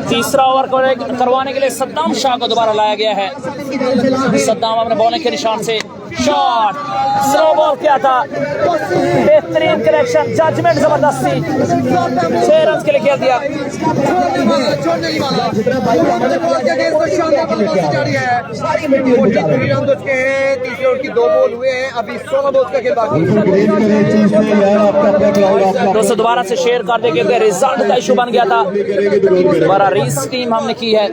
तीसरा ओवर करवाने के लिए सद्दाम शाह को दोबारा लाया गया है। सद्दाम अपने बॉलिंग के निशान से शॉट, स्लो बॉल क्या था, बेहतरीन करेक्शन, जजमेंट जबरदस्ती, 6 रन के लिए खेल दिया। दोस्तों दोबारा से शेयर कर दे क्योंकि रिजल्ट का इशू बन गया था। दोबारा रीस टीम हमने की है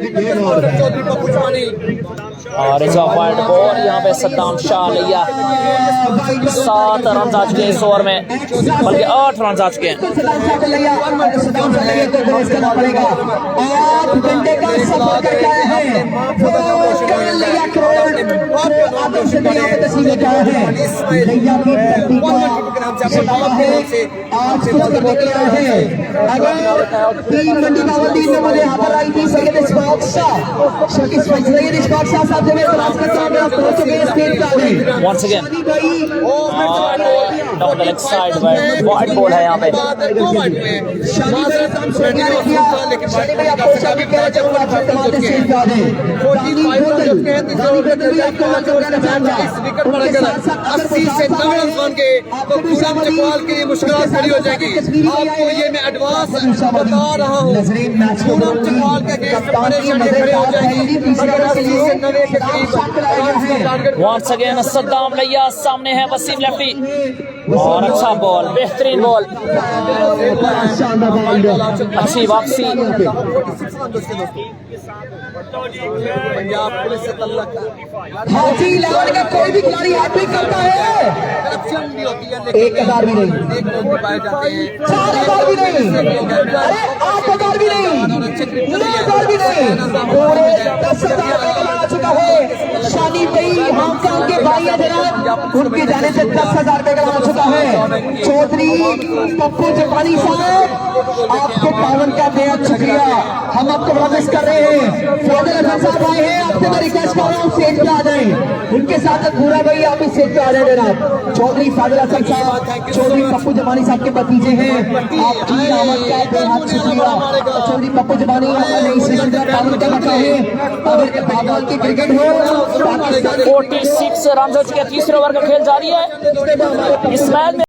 और इस वाइड बॉल यहाँ पे सद्दाम शाह लिया। 7 रन आ चुके हैं इस ओवर में, बल्कि 8 रन आ चुके हैं। Once again, down the leg side wide ball है यहाँ पे। मुश्किल खड़ी हो जाएगी। आपको ये मैं एडवांस बता रहा हूँ, Once again सद्दाम लिया, सामने है वसीम लेफ्टी और अच्छा बॉल, बेहतरीन बॉल, अच्छी वापसी। पंजाब पुलिस से हाजी लाल का कोई भी खिलाड़ी हैट्रिक करता है, करप्शन भी होती है, 1000 भी नहीं, 4000 भी नहीं, अरे 8000 भी नहीं, 9000 भी नहीं, पूरे 10,000 आ चुका है। शानी भाई हांगकांग के भाई है जनाब, उनके जाने से 10,000 रुपए का आ चुका है। चौधरी पप्पू जापानी साहब, आपके पावन का बेहद शुक्रिया। हम आपको वापस कर रहे हैं। फादर हसन साहब आए हैं, आपसे मैं रिक्वेस्ट कर रहा हूँ स्टेज पे आ जाएं। उनके साथ पूरा भाई आप इस स्टेज पे आ जाए जनाब। चौधरी फादर हसन साहब, चौधरी पप्पू जापानी साहब के भतीजे हैं, आपकी आमद का बेहद शुक्रिया। चौधरी पप्पू जापानी नई श्रीलंका पावन का बचा है। अगर बाबल की क्रिकेट हो 46 रन हो चुके हैं। तीसरे ओवर का खेल जारी है। इस मैच में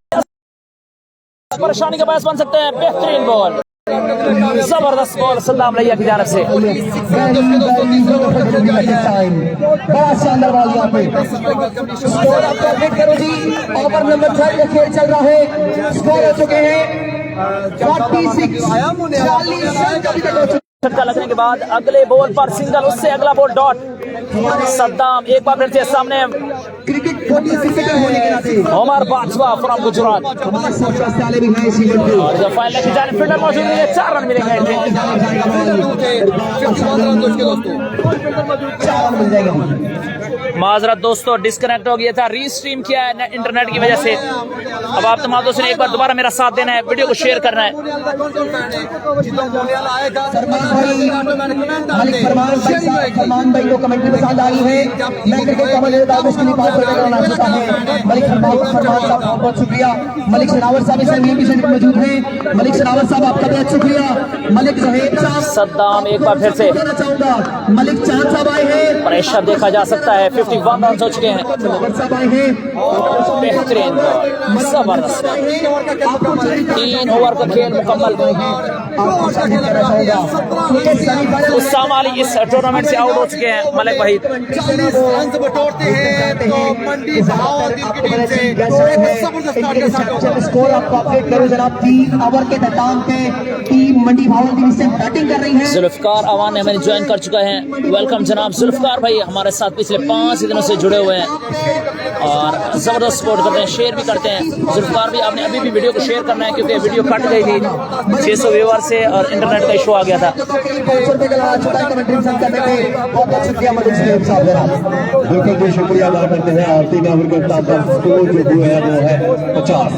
परेशानी का बायस बन सकते हैं। बेहतरीन बॉल, जबरदस्त बॉल सद्दाम लिया की जानिब से। बड़ा शानदार बॉल यहाँ पे। स्कोर आपका अपडेट करो जी। ओवर नंबर 3 का खेल चल रहा है। स्कोर हो चुके हैं 46, 40 रन अभी तक हो चुके। झटका लगने के बाद अगले बॉल पर सिंगल, उससे अगला बॉल डॉट। सद्दाम एक बार फिर से सामने। क्रिकेट क्रिकेटर होने के नाते उमर बाजवा फ्रॉम गुजरात हमारे साथ वाले भी हैं सीजन पे। और जब फाइनल की जाने फील्डर मौजूद नहीं है, 4 रन मिलेंगे। 4 रन मिल जाएगा। माजरत दोस्तों, डिस्कनेक्ट हो गया था, रीस्ट्रीम किया है इंटरनेट की वजह से। अब आप तमाम दोस्तों ने एक बार दोबारा मेरा साथ देना है, वीडियो को शेयर करना है। फरमान भाई को कमेंट्री पसंद आई है। मैं क्रिकेट का मजेदार उसके लिए बहुत करना चाहता हूं। मलिक फरमान साहब बहुत बहुत शुक्रिया। मलिक शरावत साहब इस समय भी मौजूद हैं। मलिक शरावत साहब आपका बहुत शुक्रिया। मलिक जहेब साहब, सद्दाम एक बार फिर से चाहूंगा। मलिक चांद साहब आए हैं, प्रेशर देखा जा सकता है। 51 रन हो चुके हैं। साहब आए हैं, बेहतरीन जबरदस्त। 3 ओवर का खेल मुकम्मल। उस्सामा अली इस टूर्नामेंट से आउट हो चुके हैं। मलिक वहीद स्कोर आपको अपडेट करो जनाब। 3 ओवर के दरमियान पे टीम मंडी भावलपुर से बैटिंग कर रही है। जुल्फकार अवान हमें ज्वाइन कर चुका है। वेलकम जनाब जुल्फकार भाई, हमारे साथ पिछले 5 दिनों से जुड़े हुए हैं और जबरदस्त सपोर्ट करते हैं, शेयर भी करते हैं। जुल्फकार भी आपने अभी भी वीडियो को शेयर करना है क्योंकि वीडियो कट गई थी 600 व्यूअर से और इंटरनेट का इशू आ गया था। बिल्कुल शुक्रिया अदा करते हैं। और 3 ओवर के स्कोर जो हुआ है वो है 50।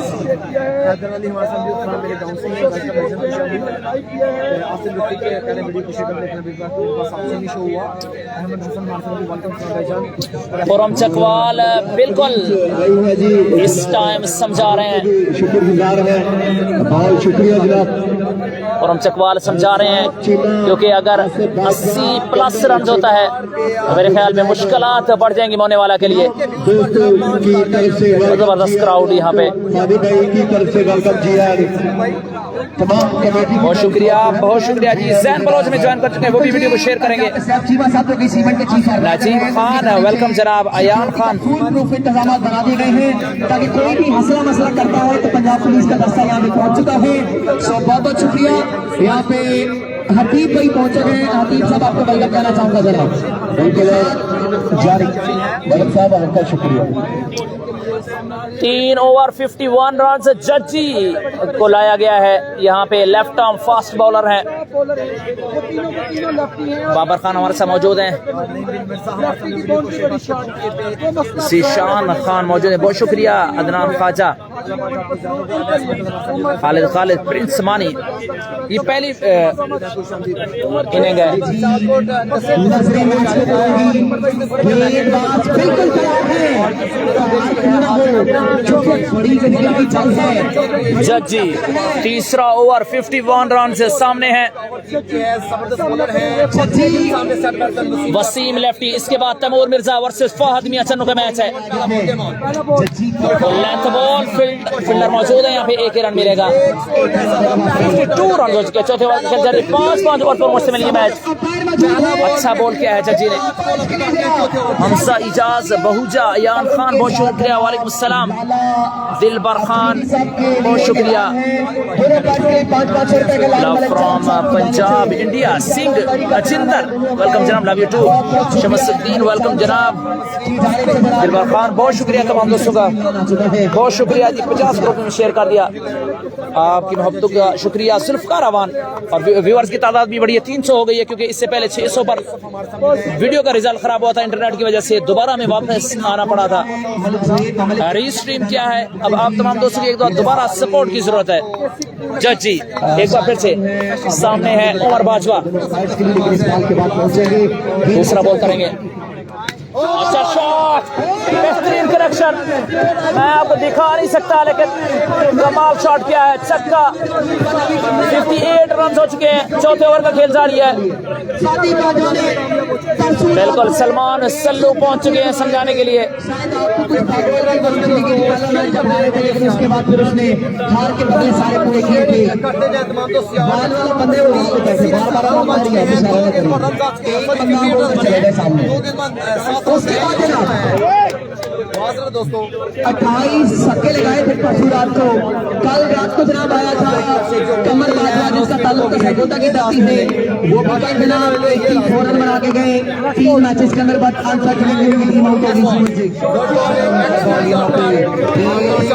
पुरम चकवाल बिल्कुल इस टाइम समझा रहे हैं। शुक्रगुजार है, बहुत शुक्रिया जनाब। और हम चकवाल समझा रहे हैं क्योंकि अगर 80+ रन होता है तो मेरे ख्याल में मुश्किलात बढ़ जाएंगी मोने वाला के लिए। दोस्तों की तरफ से जबरदस्त क्राउड यहाँ पे। मादी भाई की तरफ से वेलकम जी यार तमाम कमेटी बहुत शुक्रिया जी। जैन बलोच में ज्वाइन कर चुके हैं, वो भी वीडियो को शेयर करेंगे। नाजीम खान वेलकम जनाब। अयान खान प्रूफ इंतजाम बना दिए गए हैं ताकि कोई भी हंसला मसला करता है तो पंजाब पुलिस का दस्ता यहाँ पे पहुंच चुका है। सो बहुत बहुत शुक्रिया। यहाँ पे हतीब भाई पहुंचे गए। हतीब साहब आपको वेलकम करना चाहूंगा जरा जारी वेलकम साहब आपका शुक्रिया। 3 ओवर 51 रन से जज्जी को लाया गया है। यहाँ पे लेफ्ट आर्म फास्ट बॉलर हैं बाबर खान हमारे साथ मौजूद हैं, जीशान खान मौजूद है। बहुत शुक्रिया अदनान ख्वाजा, खालिद प्रिंस मानी। ये पहली इनिंग है। जज्जी तीसरा ओवर 51 रन से सामने है। वसीम लेफ्टी, इसके बाद तैमूर मिर्जा वर्सेस फहद मियां चन्नू का मैच है। लेंथ बॉल, फील्डर मौजूद है यहाँ पे, एक ही रन मिलेगा। 52 रन हो चुके चौथे ओवर के जरिए 5 ओवर पर मुझसे मिलेगी मैच। अच्छा बॉल किया है जज्जी ने। हमजा इजाज बहुजा अयान खान बहुत शुक्रिया। वालेकुम सलाम दिलबर खान बहुत शुक्रिया। Love from Punjab India Singh Ajinder welcome जनाब, love you too. Shamsuddin welcome जनाब। दिलबर खान बहुत शुक्रिया तमाम दोस्तों का, बहुत शुक्रिया जी। 50 ग्रुप में शेयर कर दिया, आपकी मोहब्बतों का शुक्रिया। जुल्फकार अवान और व्यूअर्स की तादाद भी बढ़ी है, 300 हो गई है क्योंकि इससे पहले 600 पर वीडियो का रिजल्ट खराब हुआ था इंटरनेट की वजह से, दोबारा में वापस आना पड़ा था। रीस्ट्रीम क्या है, अब आप तमाम दोस्तों की एक बार दोबारा सपोर्ट की जरूरत है। जज्जी एक बार फिर से सामने है उमर बाजवा, दूसरा बॉल करेंगे। अच्छा शॉट, बेहतरीन कनेक्शन, मैं आपको दिखा नहीं सकता लेकिन कमाल शॉट किया है, छक्का। 58 रन हो चुके हैं, चौथे ओवर का खेल जारी है। बिल्कुल सलमान सल्लू पहुंच चुके हैं समझाने के लिए। उसके बाद फिर उसने हार के बदले सारे पूरे किए थे। उसके बाद दोस्तों 28 छक्के लगाए थे परसों रात को। कल रात को जनाब आया था कमर बाजवा जिसका ताल्लुक सरगोदा की धरती से, वो पता जनाब 4 रन बना के गए 3 मैचेस के अंदर। बट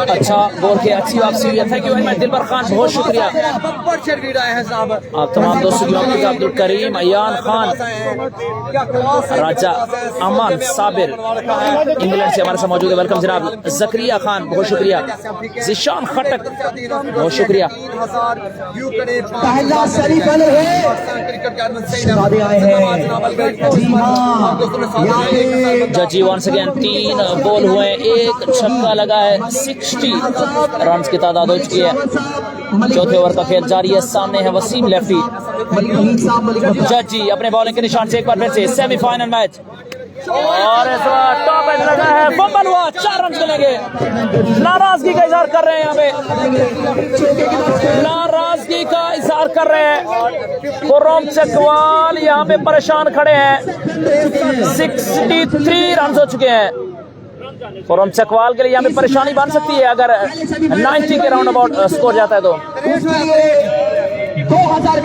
अच्छा बॉल की अच्छी वापसी हुई है। थैंक यू वेरी मच दिलबर खान, बहुत शुक्रिया आप तमाम दोस्तों की। अब्दुल करीम, अयान खान, राजा अमान साबिर इंग्लैंड से हमारे साथ मौजूद है, वेलकम जनाब। जकरिया खान बहुत शुक्रिया। जिशान खटक बहुत शुक्रिया। पहला सेमीफाइनल है। जजी वंस अगेन 3 बॉल हुए, 1 छक्का लगा है। 60 रन की तादाद हो चुकी है। चौथे ओवर का खेल जारी है। सामने है वसीम लेफ्टी। जजी अपने बॉलिंग के निशान से एक बार फिर से सेमीफाइनल मैच, और इस बार टॉप एज लगा है, बम्बल हुआ, 4 रन चलेंगे। नाराजगी का इजहार कर रहे हैं, यहाँ पे नाराजगी का इजहार कर रहे हैं। खुर्रम चकवाल यहाँ पे परेशान खड़े हैं। 63 रन हो चुके हैं। खुर्रम चकवाल के लिए यहाँ पे परेशानी बन सकती है अगर 90 के राउंड अबाउट स्कोर जाता है तो। 2000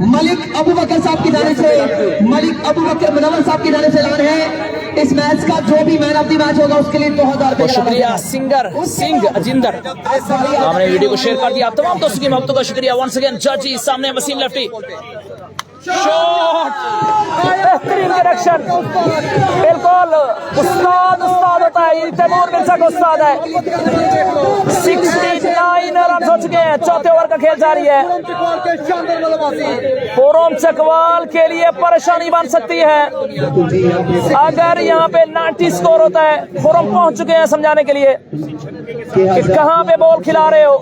मलिक अबू बकर साहब की जाने से, मलिक अबू बकर मुनव्वर साहब की जाने से ऐलान है इस मैच का जो भी मैन ऑफ द मैच होगा उसके लिए 2000 रुपए। शुक्रिया सिंह अजिंदर, हमने वीडियो को शेयर कर दिया। आप तमाम दोस्तों की मोहब्बतों का शुक्रिया। वंस अगेन जजी, सामने वसीम लेफ्टी, शॉट, बेहतरीन कनेक्शन, बिल्कुल उस्ताद होता है, ये तैमूर मिर्जा का उस्ताद है। 69 रन हो चुके हैं, चौथे ओवर का खेल जारी है। खुर्रम चकवाल के लिए परेशानी बन सकती है अगर यहाँ पे 90 स्कोर होता है। खुर्रम पहुंच चुके हैं समझाने के लिए कि कहाँ पे बॉल खिला रहे हो।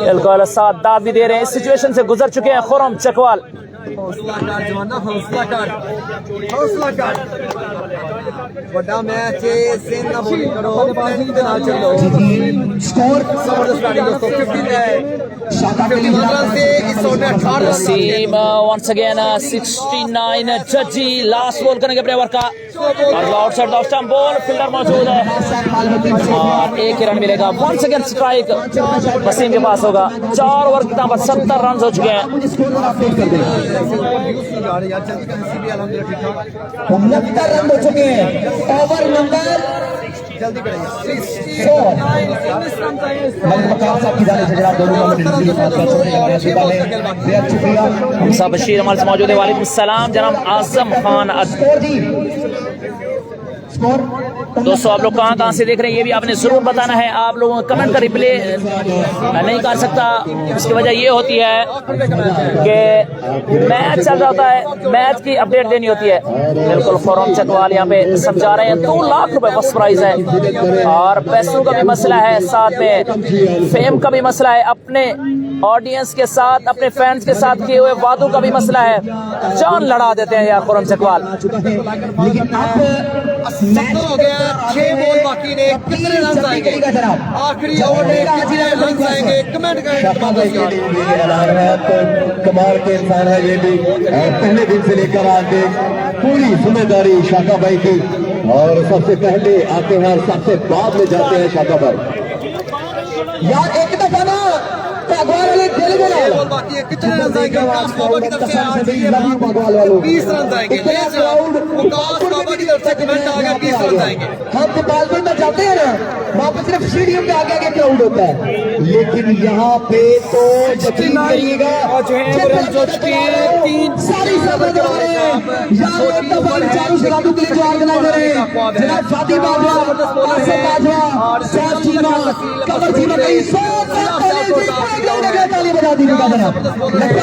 बिल्कुल साथ दाद भी दे रहे हैं, इस सिचुएशन से गुजर चुके हैं खुर्रम चकवाल। हौसला कर जवाना, हौसला कर, हौसला कर। बड़ा मैच है, सेम ना बोलिंग करो, प्लानिंग के नाल चलो। स्कोर जबरदस्त बैटिंग दोस्तों, 51 रन से इस ओवर में 18 run. Wasim once again 69। Jajji last ball करेंगे अपने ओवर का और outside the stump ball, fielder मौजूद है और एक ही रन मिलेगा। वंस अगेन स्ट्राइक वसीम के पास होगा। 4 ओवर की पर 70 रन हो चुके हैं। 69 रन हो चुके हैं। ओवर नंबर जल्दी करेंगे। हमसा बशीर हमारे से मौजूद है। वालेकुम सलाम जनाब आजम खान। दोस्तों आप लोग कहाँ से देख रहे हैं ये भी आपने जरूर बताना है। आप लोगों का कमेंट का रिप्ले नहीं कर सकता, उसकी वजह ये होती है कि मैच चल रहा होता है, मैच की अपडेट देनी होती है। बिल्कुल खुर्रम चकवाल यहाँ पे समझा रहे हैं। 2 लाख रुपए फर्स्ट प्राइज है और पैसों का भी मसला है, साथ में फेम का भी मसला है, अपने ऑडियंस के साथ अपने फैंस के साथ किए हुए वादों का भी मसला है। जान लड़ा देते हैं यार खुर्रम चकवाल। लेकिन अब 70 हो गया, 6 बॉल बाकी ने, कितने रन आएंगे आखिरी ओवर में, कितने रन आएंगे कमेंट करें। कमाल के इंसान है ये भी, पहले दिन से लेकर आज तक पूरी जिम्मेदारी शाका भाई की और सबसे पहले आते हैं और सबसे बाद में जाते हैं शाका भाई। यार एक दफा ना भगवान वाले खेल गए छह बॉल बाकी है, कितने रन आएंगे विकास बाबा की तरफ से आज ये 20 रन आएंगे। विकास बाबा की तरफ से कमेंट आ गया 20 रन आएंगे। हम गोपालपुर में जाते हैं ना, वहाँ पे सिर्फ स्टेडियम के आगे आगे क्राउड होता है, लेकिन यहाँ पे तो यकीन करिएगा सारी खबर दबा रहे हैं। यहाँ एक दफा चारों शराबों के लिए जो ऑर्गेनाइजर है जनाब फाती बाजवा, आसिफ बाजवा, साथ चीमा, कमर चीमा, कई ताली बजा दी लगता है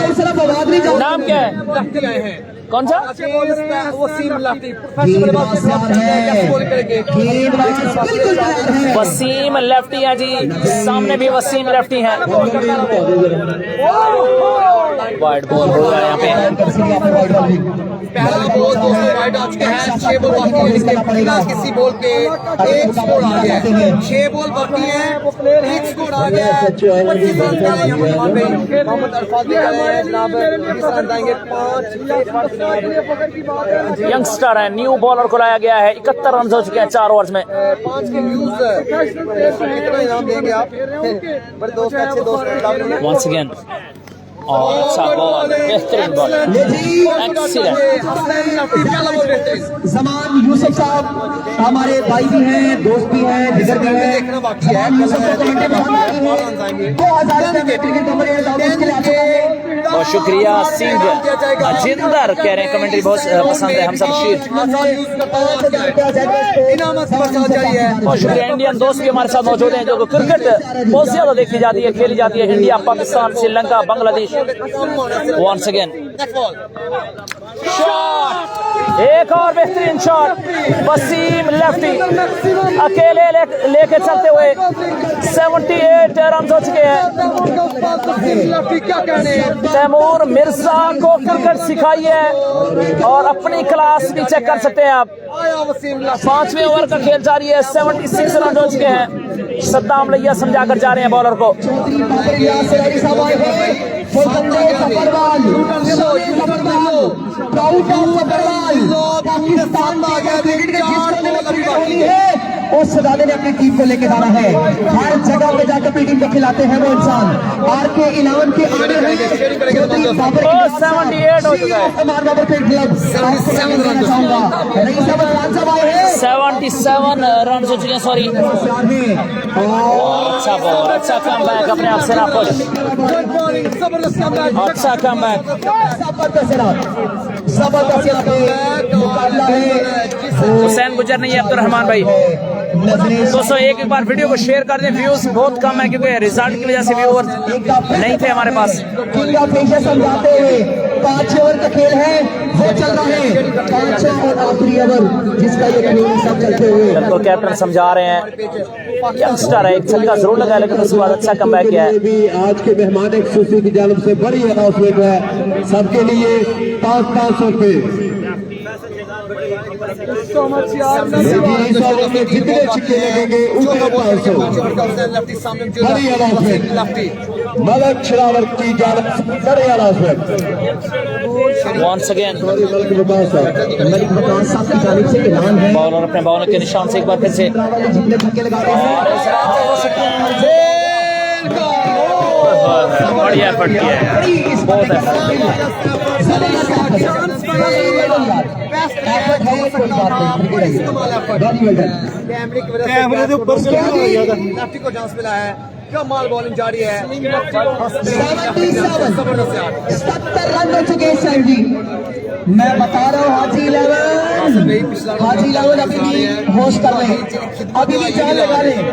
उस तरफ आवाज नहीं जाती। नाम क्या है? लफ्टी आए हैं कौन सा? वसीम लफ्टी करेंगे। वसीम लेफ्टी है जी, सामने भी वसीम लेफ्टी है। वाइड बॉल हो रहा है यहाँ पे। पहला बॉल दोस्तों वाइड आ चुके हैं, 6 बॉल बाकी है, इसके बिना किसी बॉल के 1 स्कोर आ गया है। 6 बॉल बाकी है, 1 स्कोर आ गया है। 25 रन का है यहाँ पे मोहम्मद अरफात भी कर रहे हैं जनाब, 20 रन आएंगे। 5 यंगस्टर है, न्यू बॉलर को लाया गया है। 71 रन हो चुके हैं 4 ओवर्स में। 5 के व्यूज कितना इनाम देंगे आप? बड़े दोस्त, अच्छे दोस्त। वंस अगेन और अच्छा बॉल, बेहतरीन बॉल, एक्सीलेंट। जमान यूसुफ साहब हमारे भाई भी हैं, दोस्त भी हैं, जिगर भी हैं। देखना बाकी है, 2000 बहुत शुक्रिया सिंह अजिंदर कह रहे हैं कमेंट्री बहुत पसंद है। हम सब शीर बहुत शुक्रिया। इंडियन दोस्त भी हमारे साथ मौजूद हैं जो क्रिकेट बहुत ज्यादा देखी जाती है, खेली जाती है। India, Pakistan, Sri Lanka, Bangladesh. Once again shot, एक और बेहतरीन शॉट। वसीम लेफ्टी अकेले लेके चलते हुए 78 रन हो चुके हैं। तैमूर मिर्जा को क्रिकेट सिखाई है और अपनी क्लास भी चेक कर सकते हैं आप। 5वें ओवर का खेल जारी है, 76 रन हो चुके हैं। सद्दाम लैया समझा कर जा रहे हैं बॉलर को। उस सदाने ने अपनी टीम को लेके जाना है, हर जगह पे जाकर अपनी टीम को खिलाते हैं वो इंसान। आर के इनाम के आने हैं 78 हो चुका है। 77 रन हो चुके हैं, सॉरी। अच्छा बॉल, अच्छा कम बैक, अपने आप से ना खुश, अच्छा कम बैक। जबरदस्त यहाँ पे मुकाबला है। हुसैन गुजर नहीं है, अब्दुलरहमान भाई। दोस्तों एक बार वीडियो को शेयर कर दें, व्यूज बहुत कम है क्योंकि रिजल्ट की वजह से व्यूअर नहीं थे हमारे पास। किंग ऑफ एशिया समझाते हुए 5 ओवर का खेल है वो चल रहा है, 5 और आखिरी ओवर जिसका ये खेल सब चलते हुए तो कैप्टन समझा रहे हैं, यंगस्टर है, एक छक्का जरूर लगा लेकिन उसके बाद अच्छा कमबैक किया है। भी आज के मेहमान एक सुशी की जानब से बड़ी अनाउंसमेंट है सबके लिए 500 रुपए। जितने छिक्के लगेंगे उतने 500। बड़ी अनाउंसमेंट मलक शरावत की जानब से बड़ी announcement. Once again Malik Waqas साहब, मलिक वकास साहब की जानिब से ऐलान है। बॉलर अपने बॉलर के निशान से एक बार फिर से जितने छक्के लगा रहे हैं बढ़िया एफर्ट किया है, बहुत कैमरे के ऊपर लेफ्टी को चांस मिला है, कमाल बॉलिंग जारी है। 70 रन हो चुके हैं सर जी। मैं बता रहा हूँ हाजी 11 अभी भी होश कर रहे हैं, अभी भी जान लगा रहे हैं,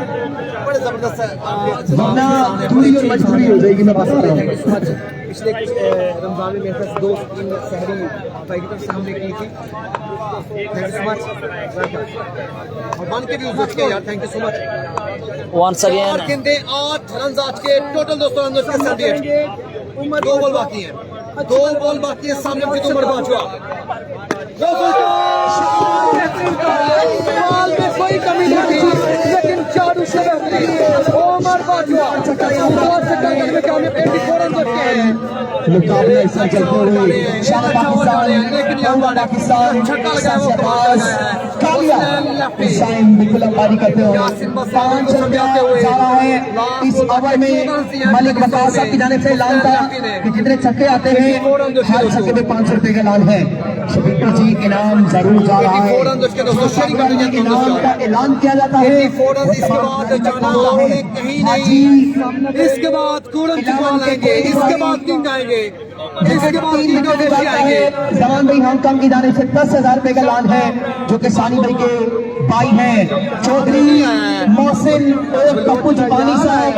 बड़े जबरदस्त है। वरना दूरी और मजबूरी हो जाएगी। मैं बता रहा हूँ पिछले रमजान में मेरे पास 2 सहरी भाई की तरफ से हमने की थी। थैंक यू सो मच और बन के भी यूज किया यार, thank you so much. Once again 8 run आज के टोटल दोस्तों रन के 78। 2 बॉल बाकी है, 2 बॉल बाकी है, सामने की उम्र बाजुआ कोई कमी नहीं थी लेकिन चारू से उमर बाजुआ मुकाबला इसमें चलते हुए पाकिस्तान हुसैन बिल्कुल अंबारी करते हुए 5 रन जा रहा है इस ओवर में। मलिक वकास साहब की जानिब से ऐलान था कि जितने छक्के आते हैं हर छक्के में 500 रुपए का ऐलान है। शफीकुर जी इनाम जरूर जा रहा है, इनाम का ऐलान किया जाता है। इसके बाद जाना है कहीं नहीं, इसके बाद कूड़म चुका लेंगे, इसके बाद किंग आएंगे, इसके बाद 3 विकेट के आएंगे। जमान भाई हांगकांग की जानिब से 10,000 रुपए का ऐलान है जो कि सानी भाई के भाई हैं चौधरी मोहसिन और पप्पू जापानी साहब।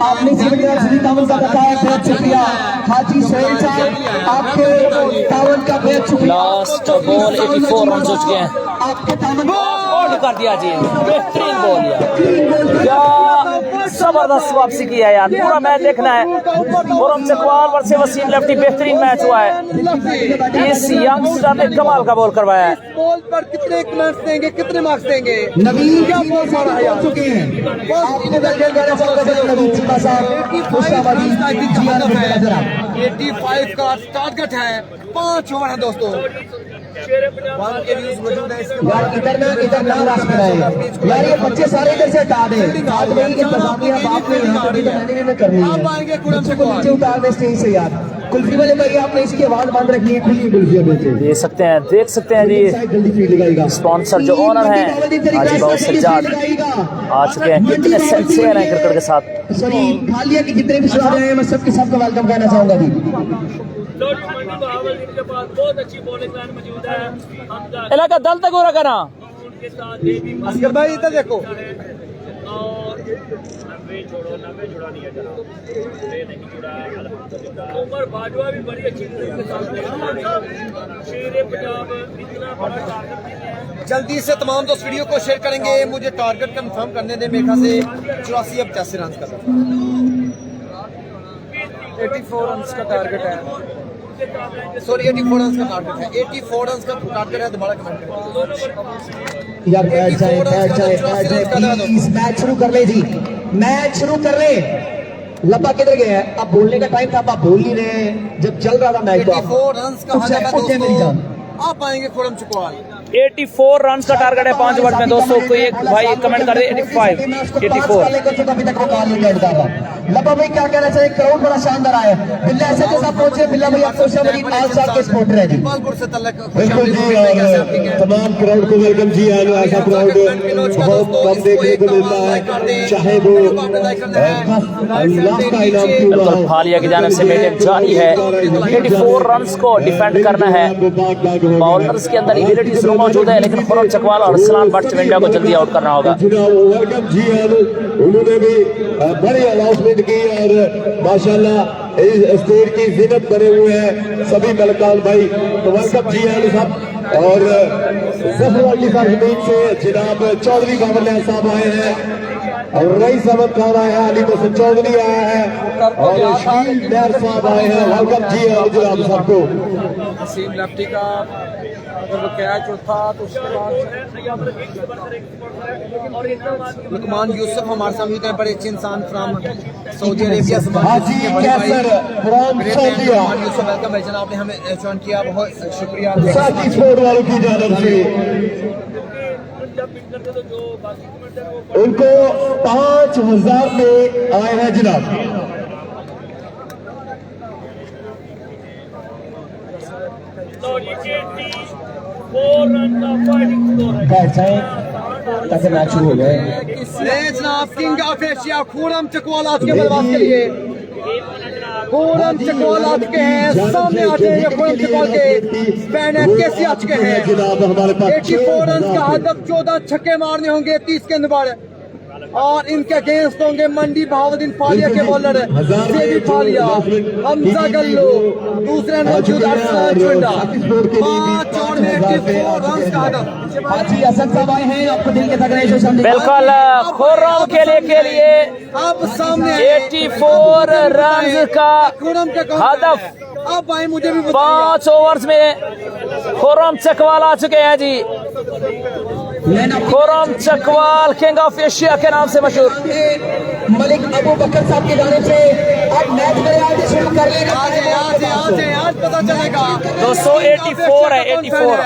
आपने इस वीडियो में का बताया, बहुत शुक्रिया। हाजी सोहेल साहब आपके तावन का बहुत शुक्रिया। लास्ट बॉल 84 रन हो चुके हैं, आपके तावन आउट कर दिया जी, बेहतरीन बॉल यार, क्या जबरदस्त वापसी की है यार। पूरा मैच देखना है, खुरम चकवाल वर्सेस वसीम लेफ्टी, बेहतरीन मैच हुआ है। इस यंगस्टर ने कमाल का बॉल करवाया है। बॉल पर कितने कमेंट्स देंगे, कितने मार्क्स देंगे? नवीन क्या बॉल मारा है यार चुके हैं आपने देखे गए नवीन चिल्ला साहब खुशाबादी जियान पे नजर आ 85 का टारगेट है, 5 ओवर है दोस्तों। इधर ना रास बनाए यार, ये बच्चे सारे इधर से हटा दें। इंतजामिया बाप ने यहाँ पे मैंने करनी है, बच्चों को नीचे उतार दे स्टेज से यार। कुल्फी वाले भाई आपने इसकी आवाज बंद रखनी है, खुली कुल्फियां बेचे देख सकते हैं जी, जल्दी फीड लगाएगा। स्पॉन्सर जो ओनर हैं हाजी बाबू सज्जाद आ चुके हैं, कितने सिंसियर हैं क्रिकेट के साथ। सॉरी खालिया के जितने भी सवाल हैं मैं सबके सबका वेलकम कहना चाहूंगा जी। इलाका दल तक हो रखा ना असगर भाई इधर देखो, उमर बाजवा भी बड़ी अच्छी शेर पंजाब इतना बड़ा जल्दी से तमाम दोस्त वीडियो को शेयर करेंगे। मुझे टारगेट कंफर्म करने दें, मेरे ख्याल से 84 अब 85 रन का 84 रन का टारगेट है, सॉरी 84 रन का टारगेट है, 84 रन का टारगेट है। दोबारा कमेंट करें यार बैठ जाए प्लीज, मैच शुरू कर ले जी, मैच शुरू कर ले। लब्बा किधर गया है? अब बोलने का टाइम था, आप बोल नहीं रहे। जब चल रहा था मैच तो 84 रन का उठ जाए मेरी जान। आप आएंगे खुरम चुकवाल। 84 रन का टारगेट है 5 ओवर में दोस्तों। कोई एक भाई कमेंट कर दे 85 84। अभी तक वो कॉल नहीं करता था। लबा भाई क्या कहना चाहिए? क्राउड बड़ा शानदार आया है। बिल्ला ऐसे के साथ पहुंचे। बिल्ला भाई आपको शबरी आज साल के सपोर्टर है जी। गोपालपुर से तलक बिल्कुल जी, और तमाम क्राउड को वेलकम जी। ऐसा क्राउड बहुत कम देखने को मिलता है, चाहे वो लाख का इनाम क्यों ना बिल्कुल हो। फालिया की जानिब से बैटिंग जारी है। 84 रन्स को डिफेंड करना है। बॉलर्स के अंदर एबिलिटी जरूर मौजूद है, लेकिन खुरम चकवाल और अरसलान भट्ट चविंडा को जल्दी आउट करना होगा। वेलकम जी, उन्होंने भी बड़ी अनाउंसमेंट की और माशाल्लाह इस स्टेज की जीनत बने हुए हैं सभी मलकान भाई। तो वेलकम जी साहब। और जफरवाल की सरजमीन से जनाब चौधरी बाबर साहब आए हैं और रईस अहमद खान आए हैं, अली मोहसिन चौधरी आया है और शाहिद नैर साहब आए हैं। वेलकम जी जनाब सबको। नसीम लेफ्टी का अगर वो कैच उठा तो उसके बाद लुकमान यूसुफ हमारे सामने हैं, बड़े अच्छे इंसान फ्राम सऊदी अरेबिया से हाजी कैसर फ्रॉम सऊदीया। लुकमान यूसुफ वेलकम है जनाब, आपने हमें ज्वाइन किया, बहुत शुक्रिया। साथी स्पोर्ट वालों की जानब से उनको 5000 में आए हैं जनाब। बैठ जाए ताकि मैच शुरू हो जाए। जनाब किंग ऑफ एशिया खूरम चकवाल आज के बल्लेबाज के लिए खूरम चकवाल आज के हैं, सामने आते हैं ये खूरम चकवाल के फैन है। कैसे आज के हैं जनाब हमारे पास 84 रन का हदफ, 14 छक्के मारने होंगे 30 के अंदर और इनके अगेंस्ट होंगे मंडी बहाउद्दीन फालिया के बॉलर जेबी फालिया, हमजा गल्लू, दूसरे मौजूद अरसलान चुंडा। 5 ओवर में 84 रन का हदफ। हाजी असद साहब आए हैं, आपको दिल के तक बिल्कुल खुर्रम के लिए अब सामने 84 रन का हदफ। अब आए मुझे भी 5 ओवर्स में खुर्रम चकवाल आ चुके हैं जी। Khurram Chakwal king of Asia के नाम से मशहूर। मलिक अबू बकर साहब की जानिब से अब मैच मेरे आज शुरू कर लेगा। आज पता चलेगा दोस्तों 84 है, 84।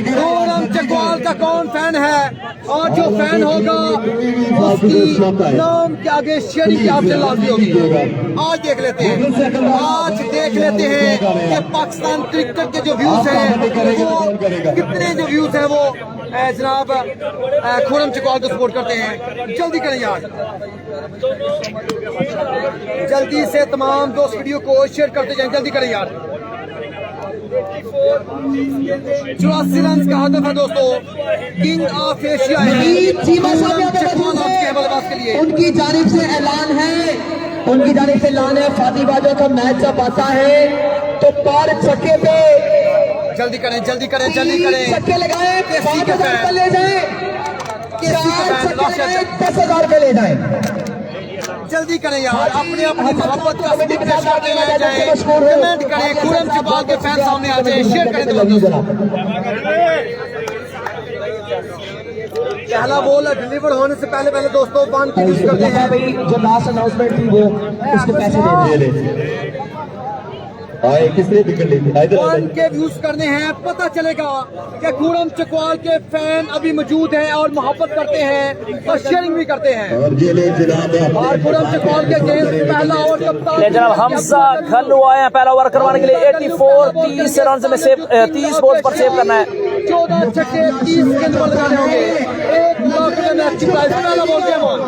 खूरम चकवाल का कौन फैन है और जो फैन होगा उसकी नाम के आगे शेयरिंग की आपसे लाजमी होगी। आज देख लेते हैं, आज देख लेते हैं कि पाकिस्तान क्रिकेट के जो व्यूज हैं वो कितने जो व्यूज हैं वो जनाब खूरम चकवाल को सपोर्ट करते हैं। जल्दी करें यार, जल्दी से तमाम दोस्त वीडियो को शेयर करते जाएं, जल्दी करें यार। 84 रन का हदफ है दोस्तों, किंग ऑफ एशिया बल्लेबाज के लिए। उनकी जानिब से ऐलान है, उनकी जानिब से ऐलान है, फाती बाजवा का मैच जब आता है तो पार छक्के पे जल्दी करें, जल्दी करें, जल्दी करें। छक्के लगाए, 5,000 पे ले जाए, 10,000 पे ले जाए। जल्दी करें यार, अपने अपनी मोहब्बत का कमेंट करें, खूरम चकवाल के फैन सामने आ जाए, शेयर करें दोस्तों। पहला बॉल डिलीवर होने से पहले दोस्तों बांध के यूज करते हैं। भाई जो लास्ट अनाउंसमेंट थी वो उसके पैसे दे दे। आए किसने विकेट ली थी? वन के व्यूज करने हैं, पता चलेगा कि खूरम चकवाल के फैन अभी मौजूद हैं और मोहब्बत करते हैं और शेयरिंग भी करते हैं। और ये ले जनाब और खूरम चकवाल के अगेंस्ट पहला ओवर कप्तान ले जनाब हमजा गल्लू आए हैं पहला ओवर करवाने के लिए। 84 30 रन में सेव 30 बॉल पर सेव करना है। 14 छक्के 30 गेंद बॉल लगाने होंगे। 1 लाख में मैच की प्राइस पहला बॉल गेम ऑन।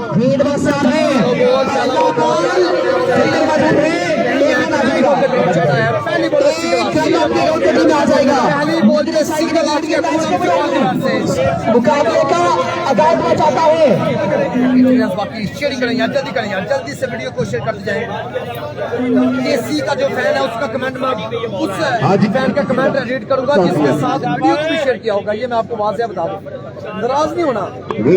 पहली बॉल अच्छी आ जाएगा पहली बॉल के सिंगल आउट के मुकाबले का आगाज में चाहता है। बाकी शेयरिंग करें यार, जल्दी करें यार, जल्दी से वीडियो को शेयर करते जाएं। केसी का जो फैन है उसका कमेंट में उस फैन का कमेंट रीड करूंगा जिसके साथ वीडियो को भी शेयर किया होगा। ये मैं आपको वाज़ेह बता दूं, नाराज नहीं होना।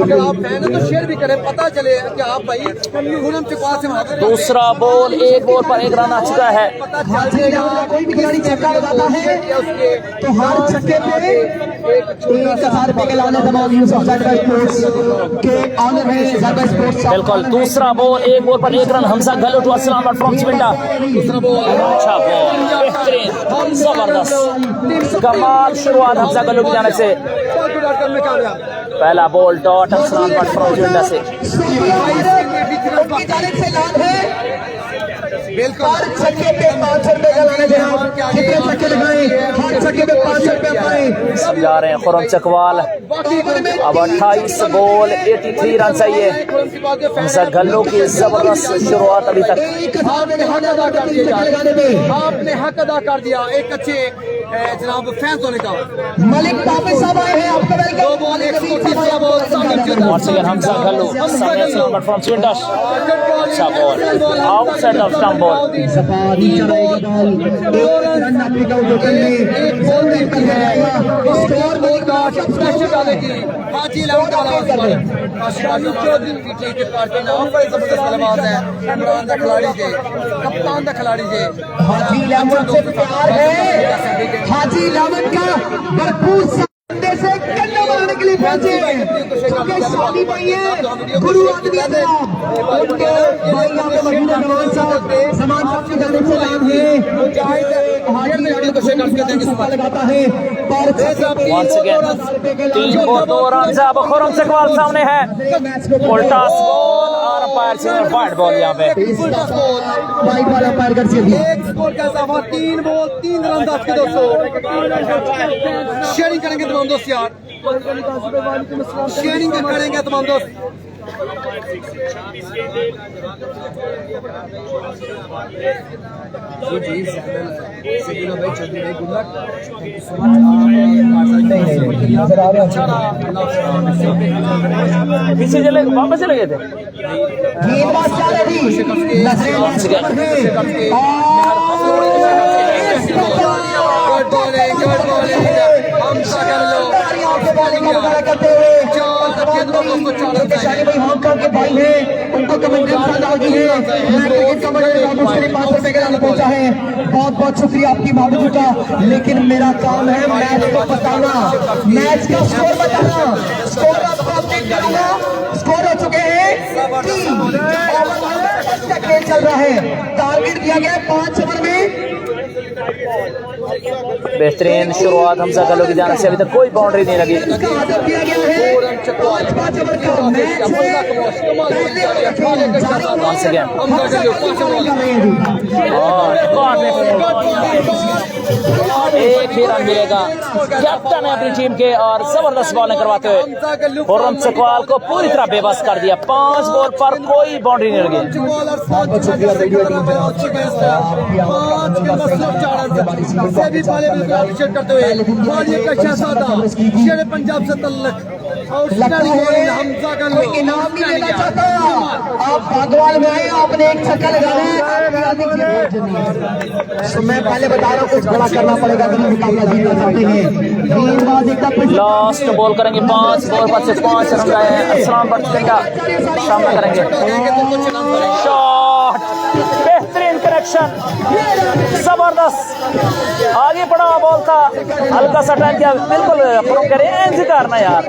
अगर आप फैन है तो शेयर भी करें, पता चले कि आप भाई खूरम चकवाल से। दूसरा बॉल, एक बॉल पर 1 रन आ चुका है। पता चल जाएगा कोई भी खिलाड़ी छक्का लगाता है तो हर छक्के पे 1,000 रुपए के लाने दबाव यूसुफ ज़रबा स्पोर्ट्स के ऑनर है। ज़रबा स्पोर्ट्स बिल्कुल दूसरा बॉल, एक बॉल पर 1 run. Hamza Gallu to Arsalan Butt from Chiminda. दूसरा बॉल, अच्छा बॉल, बेहतरीन, जबरदस्त, कमाल शुरुआत हमजा गल्लू की जानिब से। में कामयाब। पहला ball dot Arsalan Butt from Chiminda से। उनकी जानिब से ऐलान है बिल्कुल। हर छक्के पे 500 रुपए का लाने देना। कितने छक्के लगाए, हर छक्के पे 500 रुपए पाए। जा रहे हैं खुर्रम चकवाल। अब 28 बॉल 83 रन चाहिए। हमजा गल्लू की जबरदस्त शुरुआत अभी तक। आपने हक अदा कर दिया, आपने हक अदा कर दिया एक अच्छे जनाब फैंस होने का। मलिक ताबिर साहब आए हैं, आपका welcome. 2 ball 130 ball Once again, Hamza Gallu, Samir Salman from Swindash. अच्छा ball, outside off stump ball. Safari चलाएगा बॉल, एक रन अफ्रीका उठोटल में एक बॉल में कर जाएगा। स्कोर मलिक का स्पेशल डालेगी हाजी लाउड वाला बॉल। आशिकानी चौधरी की टीम के पार्टी नाम पर जबरदस्त बल्लेबाज है। इमरान दा खिलाड़ी जे, कप्तान दा खिलाड़ी जे। हाजी लामन से प्यार है, हाजी लामन का भरपूर संदेश से कन्ना बनाने के लिए पहुंचे हैं। क्योंकि शादी भाई है, गुरु आदमी है जनाब, उनके भाई यहाँ पे मौजूद है। नवाज साहब समान साहब की जानिब से नाम है। हाजी वीडियो को शेयर करके देंगे, सुबह लगाता है। Once again, 3 बॉल 2 रन से अब खुर्रम चकवाल सामने है। उल्टा बॉल और अंपायर से वाइड बॉल यहाँ पे। वाइड बॉल अंपायर कर दिया। एक स्कोर का इजाफा 3 बॉल 3 रन आज के दोस्तों। शेयरिंग करेंगे तमाम दोस्त यार, शेयरिंग करेंगे तमाम दोस्त। पीछे चले वापस चले गए थे। गेंदबाज चाले थी, नजरें Once again. Good bowling, good bowling. Hamza Gallu करते हुए शानी भाई हांगकांग के भाई हैं, उनको कमेंट्री डालती है। मैं क्रिकेट कमेंट्री 500 रुपए का पहुंचा है। बहुत बहुत शुक्रिया आपकी भाभी का। लेकिन मेरा काम है मैच को बताना, मैच का स्कोर बताना। स्कोर आपको अपडेट कराना। स्कोर हो चुके हैं 3 खेल चल रहा है। टारगेट दिया गया 5 ओवर में। बेहतरीन शुरुआत हमजा गल्लू की जानिब से, अभी तक कोई बाउंड्री नहीं लगी। इसका आदर दिया गया है 5 ओवर का मैच है। Once again. एक ही रन मिलेगा कैप्टन है अपनी टीम के और जबरदस्त बॉलिंग करवाते हुए खुर्रम चकवाल को पूरी तरह बेबस कर दिया। 5 बॉल पर कोई बाउंड्री नहीं लगी। करते हुए पंजाब से तल्लक हमजा गल्लू इनाम नहीं लेना चाहता। आप भागवाल में आए, आपने एक छक्का लगाना है। तो मैं पहले बता रहा हूँ, कुछ बड़ा करना पड़ेगा तभी मुकाबला जीतना चाहते हैं। गेंदबाज एकदम लास्ट बॉल करेंगे, 5 बॉल पर से 5 रन आए हैं। असलाम बख्तियार सामना करेंगे। शॉट, बेहतरीन करेक्शन, जबरदस्त आगे बढ़ा हुआ बॉल था, हल्का सा टाइम किया। बिल्कुल प्रूव करें इंज करना यार,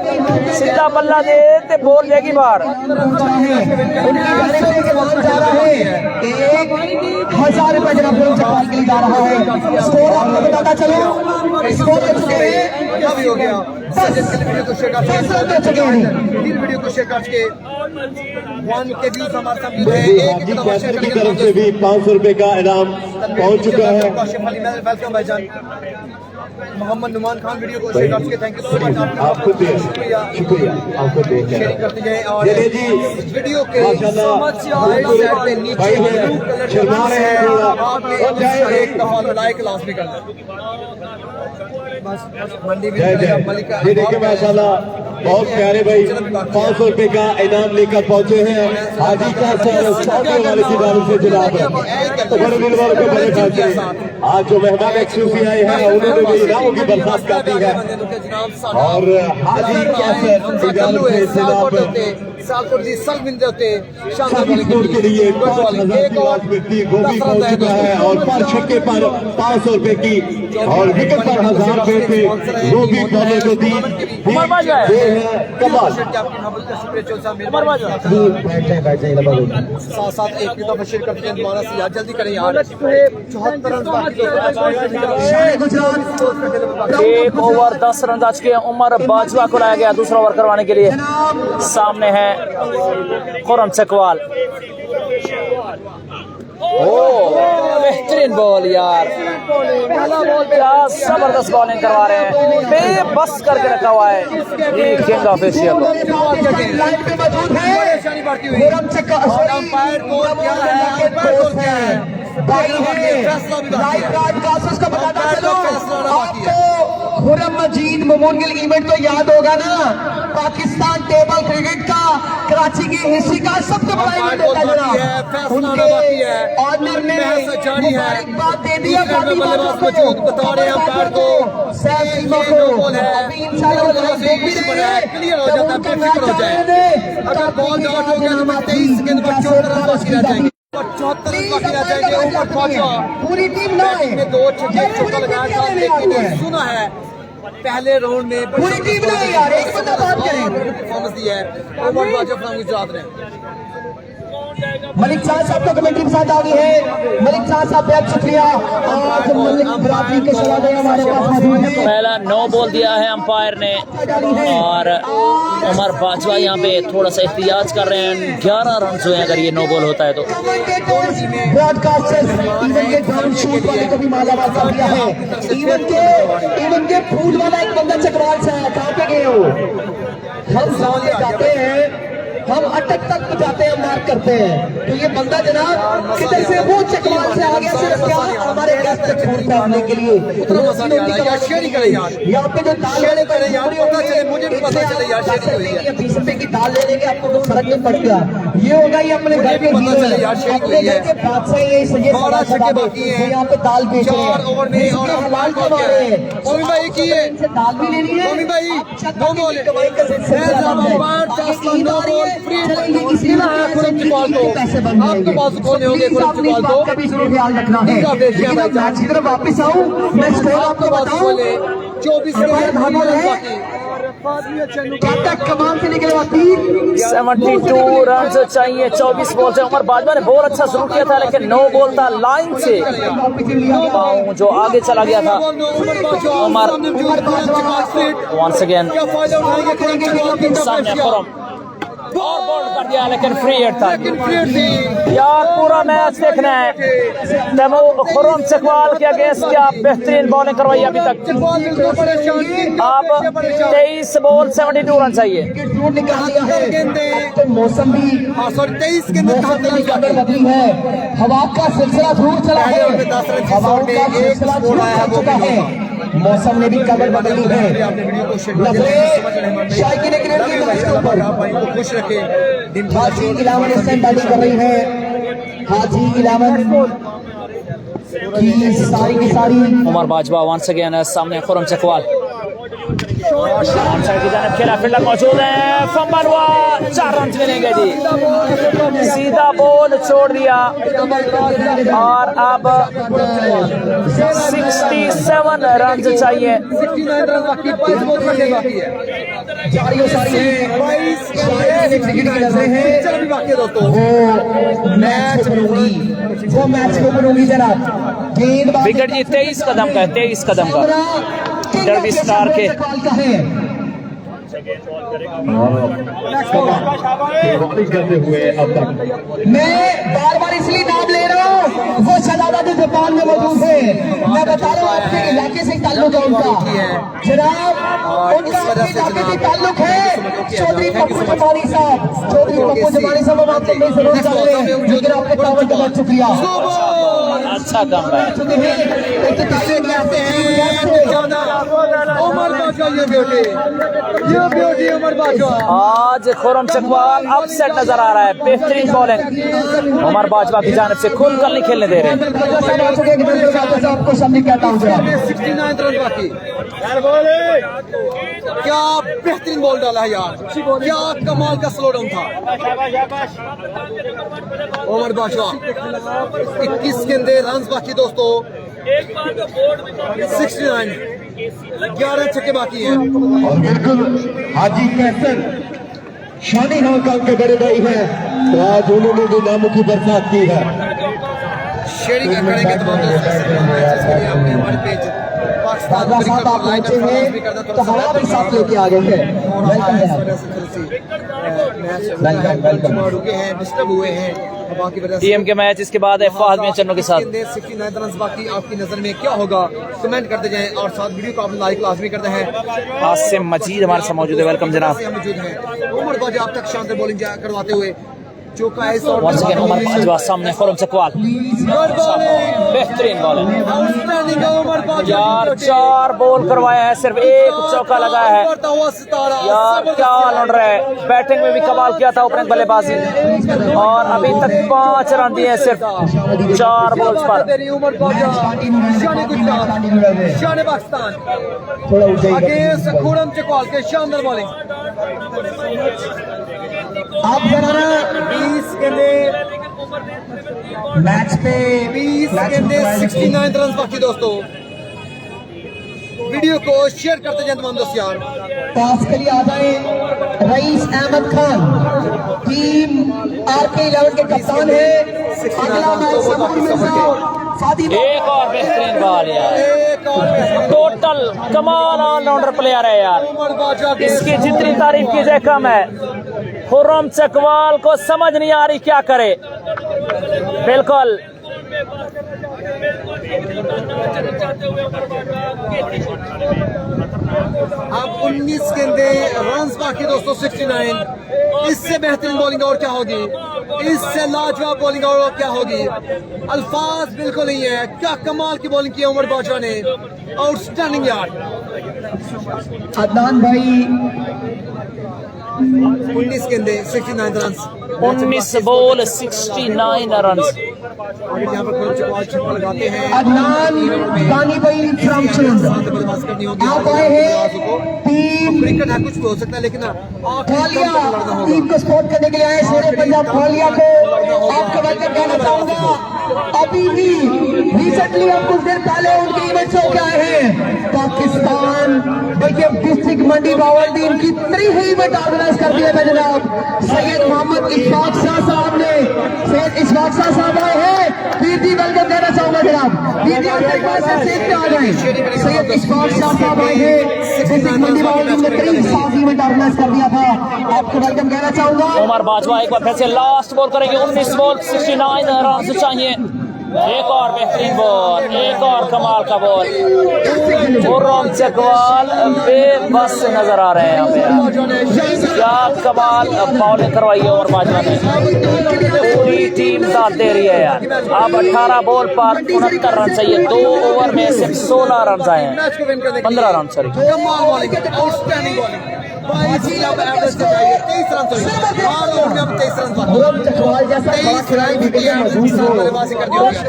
सीधा बल्ला दे ते बॉल जाएगी बाहर। 1000 रुपए जनाब के लिए जा रहा है। स्कोर आपको बताता चलो, स्कोर हो चुके हैं। अभी हो गया वीडियो को शेयर करके 1 के व्यूज हमारे साथ है। हाजी कैसर की तरफ से भी 500 रुपए का इनाम पहुंच चुका है। वेलकम भाईजान। मोहम्मद नुमान खान वीडियो को शेयर करके थैंक यू सो मच। आपको शुक्रिया आपको शेयरिंग करते जाए और जी वीडियो के माशाल्लाह साइड पे नीचे भाई शर्मा रहे हैं थोड़ा। आपने एक दफा लाइक लास्ट में करना। बस मंडी में जय जय ये देखिए माशाल्लाह बहुत प्यारे भाई 500 रुपए का इनाम लेकर पहुंचे हैं। हाजी का सर सामने वाले की तरफ से जनाब तो बड़े दिल वालों को बड़े पैसे। आज जो मेहमान एक्सक्लूसिव आए हैं उन्होंने भी इनामों की बर्खास्त कर दी है। और हाजी कैसर सालकोट जी सलमिंदे होते स्कोर के लिए 5000 की आवाज मिलती है। गोभी पहुंच चुका है और पर छक्के पर 500 रुपए की और विकेट पर 1000 रुपए से गोभी बॉलर को दी। उमर बाजवा है। ये है कमाल। साथ साथ एक भी दफा शेयर करते हैं दोबारा से यार, जल्दी करें यार। 74 रन बाकी। 1 ओवर 10 रन आज के उमर बाजवा को लाया गया दूसरा ओवर करवाने के लिए। सामने है खुर्रम चकवाल। बेहतरीन बॉल यार, पहला बॉल क्या जबरदस्त बॉलिंग करवा रहे हैं, बेबस करके रखा हुआ है ये किंग ऑफ एशिया को। लाइन पे मौजूद है परेशानी बढ़ती हुई और अंपायर को क्या है, अंपायर को क्या है, भाई है लाइव ब्रॉडकास्टर्स को बताता चलो आपको खुरम मजीद मेमोरियल इवेंट तो याद होगा ना, पाकिस्तान टेबल क्रिकेट का कराची की हिस्ट्री का सबसे बड़ा इवेंट होता है जनाब। उनके ऑनर ने मुबारकबाद दे दिया, बाकी बता रहे हैं अंपायर को सैफ सीमा को अभी इंशाल्लाह वो लाइव देख भी रहे हैं, क्लियर हो जाता है, फिक्र हो जाए। अगर बॉल आउट हो गया तो 23 सेकंड पर 74 रन बाकी रह जाएंगे, 74 रन बाकी रह जाएंगे। उमर ख्वाजा पूरी टीम ना में 2 चौका लगाया था, लेकिन सुना है पहले राउंड में पूरी टीम ने यार एक बंदा बात करें परफॉर्मेंस दी है उमर ख्वाजा फराम गुजरात ने। मलिक शाह साहब तो कमेटी के साथ आ गई है। मलिक शाह साहब बहुत शुक्रिया, आज मलिक बरादरी के सलाह हमारे पास मौजूद है। पहला 9 बॉल दिया है अंपायर ने और उमर बाजवा यहाँ पे थोड़ा सा एहतियात कर रहे हैं, 11 रन जो है अगर ये 9 बॉल होता है तो। ब्रॉडकास्टर्स इवन के ग्राउंड शूट वाले को भी मालामाल कर दिया है, इवन के फूल वाला एक बंदा चकवाल से है, कहाँ पे गए हो? हम सामने जाते हैं, हम अटक तक जाते हैं, मार्क करते हैं, तो ये बंदा जनाब किधर से वो चकवाल से आ गया, सिर्फ क्या हमारे गेस्ट तक फूल पहुंचने के लिए। उतना मजा नहीं आ रहा यार, शेयर ही करे यार, यहाँ पे जो दाल शेयर करे यार, पता चले मुझे भी पता चले यार, शेयर ही हुई है। 20 रुपए की दाल ले लेंगे आपको तो फर्क नहीं पड़ता, ये होगा ये अपने घर के पता चले यार, शेयर अपने हुई है। घर के बादशाह ये सजे 12 छक्के बाकी हैं, यहाँ पे दाल बेच रहे 4 ओवर में और हलाल अंपायर को कमा क्या रहे है, हैं। मोमिन भाई की है, इनसे दाल भी लेनी है, मोमिन भाई अच्छा 2 बॉल है, कमाई का सिलसिला है। अंपायर 9 बॉल फ्री चलेंगे किसी मिला है खुरम चकवाल को, पैसे बन आप तो बाजू खोलने होंगे खुरम चकवाल को। का भी जरूर ख्याल रखना है। लेकिन अब मैच की तरफ वापस आऊं, मैं स्कोर आपको बताऊं, 24 क्या कमाल से निकले वकील 72 रन चाहिए 24 बॉल से। उमर बाजवा ने बहुत अच्छा शुरू किया था लेकिन 9 बॉल था लाइन से, पाँव जो आगे चला गया था। उमर वंस अगेन सामने खुरम और बॉल कर दिया लेकिन फ्री हिट था यार। पूरा मैच देखना है, खुरम चकवाल के अगेंस्ट क्या बेहतरीन बॉलिंग करवाई अभी तक। आप 23 बॉल 72 रन चाहिए। तो मौसम भी 23 के अंदर बदली है, हवा का सिलसिला दूर चला है, हवाओं का सिलसिला दूर चल चुका है, मौसम ने भी कमर बदली है। खुश रखे। हाजी इलावन इस टाइम बैटिंग कर रही है, हाजी इलावन की सारी उमर बाजवा वंस अगेन सामने खुरम चकवाल की जानिब खेला, फील्डर मौजूद है, फंबल हुआ, 4 रन मिलेंगे जी। सीधा बॉल छोड़ दिया और अब 67 रन चाहिए। 69 रन बाकी, 22 बॉल बाकी है, वो मैच को करूंगी जनाब। गेंद विकेट जी 23 कदम का है, 23 कदम का डर्बी स्टार के। बॉलिंग करते हुए अब तक मैं बार बार इसलिए नाम ले रहा हूँ, वो शहजादा जो जापान में मौजूद है, मैं बता रहा हूँ आपके इलाके से ताल्लुक है उनका जनाब, उनका अपने इलाके से ताल्लुक है। चौधरी पप्पू जमानी साहब, चौधरी पप्पू जमानी साहब, हम आपको नहीं जरूर कर रहे हैं, लेकिन आपके तावन का बहुत शुक्रिया, अच्छा काम है। उमर बाजवा ये ब्यूटी उमर बाजवा। आज खुरम चकवाल अपसेट नजर आ रहा है, बेहतरीन बॉलिंग उमर बाजवा की जानिब से, खुलकर नहीं खेलने दे रहे। आपको सामने कहता हूँ 69 रन बाकी, क्या बेहतरीन बॉल डाला है यार, क्या कमाल का स्लो डाउन था उमर बाजवा। 21 गेंदे रन बाकी दोस्तों, 69, 11 छक्के बाकी हैं। और बिल्कुल हाजी कैसर शानी हांगकांग के बड़े भाई हैं, तो आज उन्होंने भी नामों की बरसात की है। शेयरिंग करेंगे तमाम दोस्तों से हमारे पेज राजा साहब आप पहुंचे हैं तो हवा भी साथ लेके आ गए हैं। Welcome welcome. रुके हैं, डिस्टर्ब हुए हैं, बाकी वजह से टीएम के मैच इसके बाद है फहद मियां चन्नू के साथ। 69 रन बाकी, आपकी नजर में क्या होगा कमेंट करते जाएं और साथ वीडियो को आप लाइक लाजमी करते हैं। आसिम मजीद हमारे साथ मौजूद है, वेलकम जनाब। मौजूद हैं उमर बाजा आप तक शानदार बॉलिंग करवाते हुए चौका है। वंस अगेन उमर बाजवा सामने खुरम चकवाल, बेहतरीन बॉल है यार, 4 बॉल करवाया है, सिर्फ 1 चौका लगा है यार, क्या लड़ रहा है। बैटिंग में भी कमाल किया था ओपनिंग बल्लेबाजी, और अभी तक 5 रन दिए हैं सिर्फ 4 बॉल्स पर। उमर बाजा शान गुजरात, शान पाकिस्तान अगेंस्ट खुरम चकवाल के शानदार बॉलिंग। आप जरा 20 गेंदे मैच पे 20 गेंदे 69 रन बाकी दोस्तों। वीडियो को शेयर करते जाए तमाम दोस्त यार। टॉस के लिए आ जाए rice Ahmad Khan, team RK11 के कप्तान है। अगला मैच समूह में सादी एक और बेहतरीन बॉल यार, एक और टोटल कमाल ऑलराउंडर प्लेयर है यार, उमर बाजा के इसकी जितनी तारीफ की जाए कम है। खुर्रम चकवाल को समझ नहीं आ रही क्या करे, बिल्कुल अब 19 गेंदे रन बाकी दोस्तों 69। इससे बेहतरीन बॉलिंग और क्या होगी, इससे लाजवाब बॉलिंग और क्या होगी, अल्फाज बिल्कुल नहीं है। क्या कमाल की बॉलिंग की उमर बाजा ने, आउटस्टैंडिंग यार। अदनान भाई 19 गेंदे 69 रन, 19 बॉल 69 रन। यहाँ पर खुरम चकवाल छक्का लगाते हैं। अदनान गानी भाई फ्रॉम चुंद बल्लेबाजी करनी होगी आप आए हैं टीम क्रिकेट है, कुछ भी हो सकता है, लेकिन फालिया टीम को सपोर्ट करने के लिए आए शेर पंजाब फालिया को आपको वेलकम कहना चाहूंगा। अभी भी रिसेंटली हम कुछ देर पहले उनके इवेंट से होकर आए हैं पाकिस्तान, बल्कि डिस्ट्रिक्ट मंडी बावलदीन की 3 इवेंट ऑर्गेनाइज कर दिए हैं जनाब। सैयद मोहम्मद इशफाक शाह साहब ने, सैयद इशफाक शाह साहब आए हैं, वीर जी वेलकम कहना चाहूंगा जनाब। वीर जी आपके पास से सीट पे आ गए। सैयद इशफाक शाह साहब आए हैं, डिस्ट्रिक्ट मंडी बावलदीन में 3 इवेंट ऑर्गेनाइज कर दिया था, आपको वेलकम कहना चाहूंगा। उमर बाजवा एक बार फिर से लास्ट बॉल करेंगे, 19 बॉल 69 रन चाहिए। एक और बेहतरीन बॉल, एक और कमाल का बॉल, खुर्रम चकवाल बेबस नजर आ रहे हैं यहाँ पे, क्या कमाल बॉलिंग करवाई है उमर बाजवा ने, पूरी टीम साथ दे रही है यार। अब 18 बॉल पर 69 रन चाहिए, 2 ओवर में सिर्फ 16 रन आए हैं, 15 रन सॉरी। कमाल बॉलिंग, आउटस्टैंडिंग बॉलिंग। 22 एवरेज से चाहिए 23 रन चाहिए, 4 ओवर में अब 23 रन बाकी। खुर्रम चकवाल जैसा बड़ा खिलाड़ी भी मौजूद हो, बल्लेबाजी करनी होगी।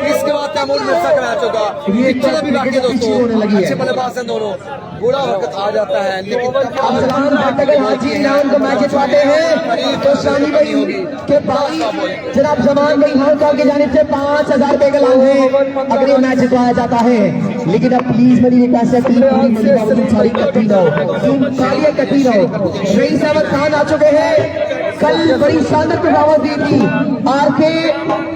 इसके बाद तैमूर मिर्जा का मैच होगा, पिक्चर भी बाकी है दोस्तों, अच्छे बल्लेबाज हैं दोनों। बुरा वक्त आ जाता है लेकिन अफजलान भट्टगर हाजी इनाम को मैच जितवाते हैं तो शानी भाई के भाई जनाब जमान भाई हांगकांग की जानिब से 5000 रुपए का इनाम है अगर ये मैच जितवाया जाता है। लेकिन अब प्लीज मेरी रिक्वेस्ट है टीम सारी इकट्ठी ना हो, टीम सारी इकट्ठी ना हो। रईस अहमद खान आ चुके हैं, कल बड़ी शानदार परफॉर्मेंस दी थी, RK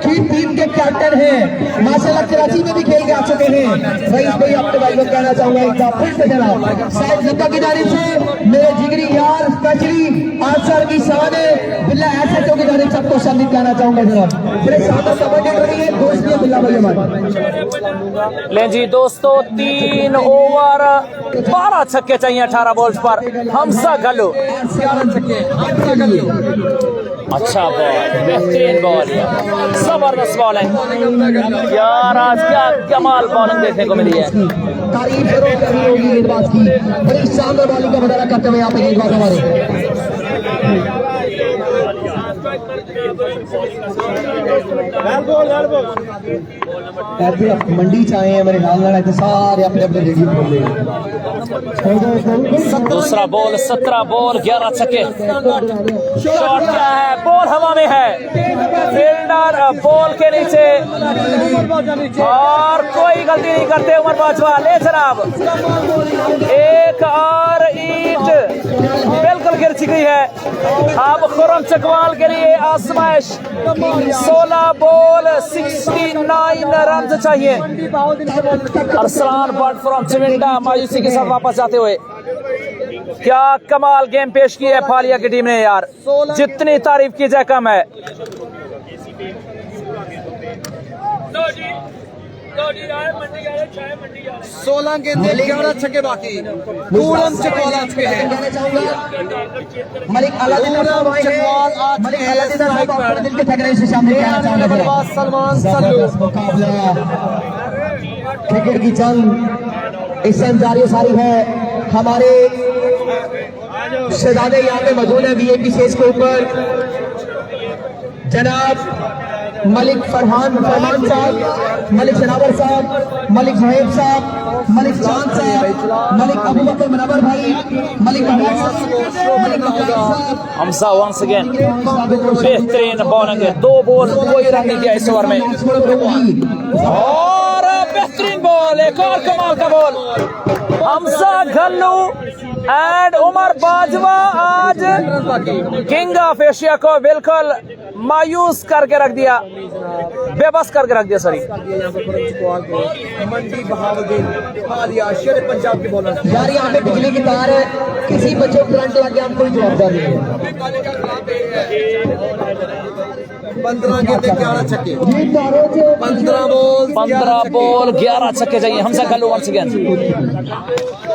की टीम के कैप्टन हैं, माशाल्लाह कराची में भी खेल के आ चुके हैं। रईस भाई आपको वेलकम कहना चाहूंगा एक बार फिर से जनाब। शायद जिद्दा की जानिब से मेरे जिगरी यार स्पेशली आंसर की शान है बिल्ला SHO की जानिब सबको शामिल कहना चाहूंगा जनाब। बड़े शानदार कमेंट कर रही है दोस्त ने बिल्ला भाई हमारे। ले जी दोस्तों, 3 ओवर 12 छक्के चाहिए 18 बॉल्स पर। हमसा गलो, अच्छा बॉल, बेहतरीन बॉल, जबरदस्त बॉल है यार। आज क्या कमाल बॉलिंग देखने को मिली है, तारीफ जरूर करनी होगी गेंदबाज की, बड़ी शानदार बॉलिंग का मुजाहरा करते हुए यहाँ पे गेंदबाज हमारे। ऐसे मंडी च आए हैं मेरे नाल नाल इत्थे सारे अपने अपने रेडियो खोल ले। दूसरा बॉल 17 बॉल 11 छक्के। शॉट क्या है, बॉल हवा में है, फील्डर बॉल के नीचे और कोई गलती नहीं करते उमर बाजवा। ले जनाब, एक और ईंट बिल्कुल गिर चुकी है। अब खुर्रम चकवाल के लिए आजमाइश 16 बॉल 69 रन चाहिए। अरसलान बट फ्रॉम चिविंडा मायूसी के साथ वापस जाते हुए क्या कमाल गेम पेश की है फालिया की टीम ने यार, जितनी तारीफ की जाए कम है। मंडी जा रहे, चाय मंडी जा रहे। 16 गेंदे 11 छक्के बाकी। पूरन चकवाल आ चुके हैं। मलिक अलादीन साहब आए हैं। मलिक अलादीन साहब अपने दिल के ठगने से सामने कहना चाहते हैं। बल्लेबाज सलमान सल्लू। मुकाबला क्रिकेट की जंग इस समय जारी सारी है। हमारे शहजादे यहाँ पे मौजूद है वीआईपी स्टेज के ऊपर। जनाब मलिक फरमान साहब, मलिक जनावर साहब, मलिक जोहेब साहब, मलिक चांद साहब, मलिक अबू बकर मुनव्वर भाई, मलिक हमजा वंस अगेन बेहतरीन बॉलिंग है। 2 बॉल कोई रन नहीं दिया इस ओवर में, और बेहतरीन बॉल, एक और कमाल का बॉल। हमजा घल्लू एंड उमर बाजवा आज किंग ऑफ एशिया को बिल्कुल मायूस करके रख दिया, बेबस करके रख दिया। सॉरी मंडी बहावुद्दीन हालिया शेर पंजाब के बॉलर। यार यहाँ पे बिजली की तार है, किसी बच्चों को करंट लग गया, हम कोई जवाबदार नहीं है। 15 गेंदे 11 छक्के। 15 बॉल 11 छक्के चाहिए। हमजा घल्लू वंस अगेन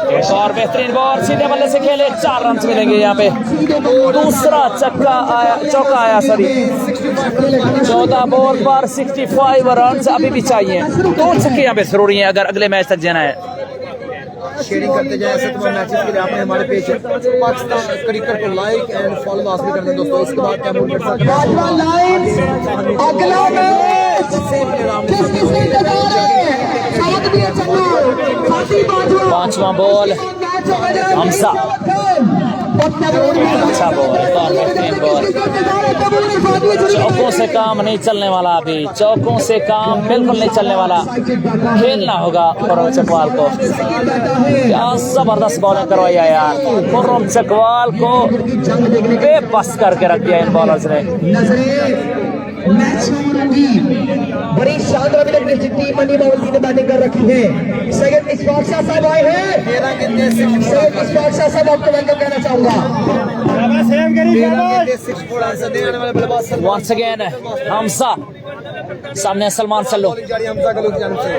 एक और बेहतरीन बॉल, सीधे बल्ले से खेले, 4 रन मिलेंगे यहाँ पे। दूसरा चौका आया सॉरी। 14 बॉल पर 65 रन अभी भी चाहिए। 2 छक्के यहाँ पे जरूरी हैं अगर अगले मैच तक जाना है। शेयरिंग करते जाए ऐसे तमाम मैचेस के लिए आपने हमारे पेज पाकिस्तान क्रिकेट को लाइक एंड फॉलो लाजमी कर दें दोस्तों। इसके बाद कैमूर अगला मैच किसकी इंतजार है? साथ भी चलो, साथी बाजू। 5वां बॉल हमजा, अच्छा बॉल, बेहतरीन बॉल। चौकों से काम नहीं चलने वाला, अभी चौकों से काम बिल्कुल नहीं चलने वाला। खेलना होगा खुर्रम चकवाल को। क्या जबरदस्त बॉलिंग करवाई है यार, खुर्रम चकवाल को बेबस करके रख दिया इन बॉलर्स ने। मैच होगी बड़ी शानदार टीम मंडी बावली ने बैटिंग कर रखी है। सैयद इशफाक शाह साहब आए हैं। सैयद इशफाक शाह साहब आपको वेलकम कहना चाहूंगा। वंस अगेन हमजा, सामने सलमान सल्लू। हमजा गलू की जानिब से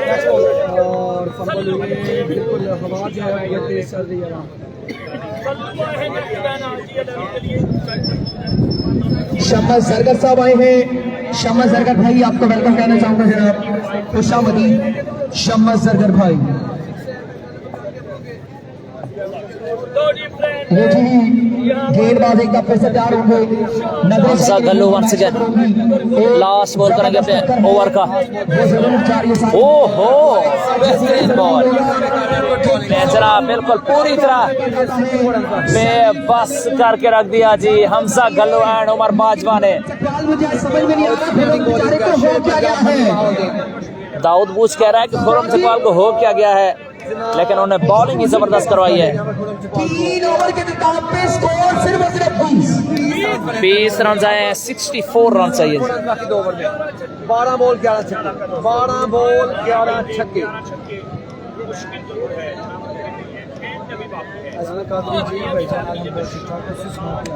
और फंबल हुई बिल्कुल हवा जो है ये तेज चल रही है। शम्मा जरगर साहब आए हैं। शम्मा जरगर भाई आपको वेलकम कहना चाहूंगा जनाब। खुशामदी शम्मा जरगर भाई। गेंदबाज एक फिर से तैयार होंगे। Hamza Ghallu once again last ball करेंगे अपने ओवर का। ओहो बेहतरीन बॉल, जनाब बिल्कुल पूरी तरह बेबस करके रख दिया जी हमजा घल्लू एंड उमर बाजवा ने। दाऊद बूच कह रहा है कि खुर्रम चकवाल को हो क्या गया है, लेकिन उन्होंने बॉलिंग ही जबरदस्त करवाई है। 3 ओवर के मुकाबले पे स्कोर सिर्फ 20 रन आए हैं, 64 रन चाहिए। 2 ओवर में 12 बॉल 11 छक्के। 12 बॉल 11 छक्के।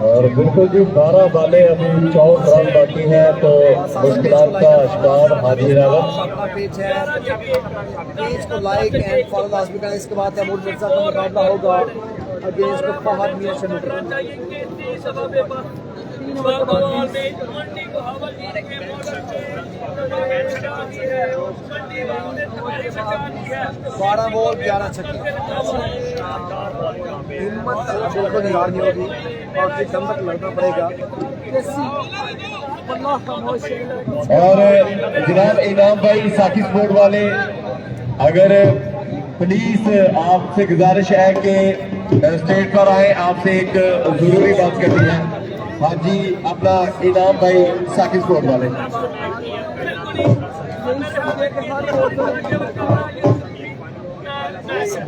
और बिल्कुल जी 12 बाले अभी 14 रन बाकी हैं, तो मुश्किलात का शिकार हाजी रावत। पेज है, पेज को लाइक एंड फॉलो लाजमी करें। इसके बाद तैमूर मिर्जा का मुकाबला होगा अगेंस्ट फहद मियां शमीर। बारह बॉल 11 छक्के। हिम्मत बिल्कुल हार नहीं होगी और फिर दम तक लड़ना पड़ेगा। और जनाब इनाम भाई साकी स्पोर्ट वाले, अगर प्लीज आपसे गुजारिश है कि स्टेज पर आए, आपसे एक जरूरी बात करनी है। हाँ जी, अपना इनाम भाई साकी स्पोर्ट वाले।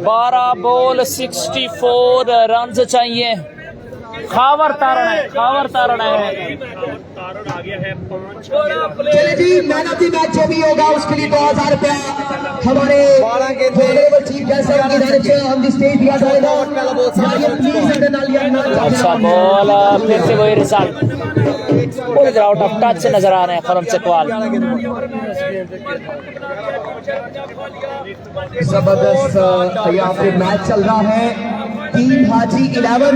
12 बॉल 64 रन चाहिए खावर तारण है, खावर तारण है। तारण आ गया है 5। चले जी, मैन ऑफ द मैच जो भी होगा उसके लिए 2000 रुपया हमारे ऑनरेबल चीफ गेस्ट साहब की जानिब से ऑन द स्टेज दिया जाएगा। प्लीज अंडर नालिया अच्छा बॉल, फिर से वही रिजल्ट, पूरे आउट ऑफ टच से नजर आ रहे हैं खुरम चकवाल। जबरदस्त यहाँ पे मैच चल रहा है। टीम हाजी 11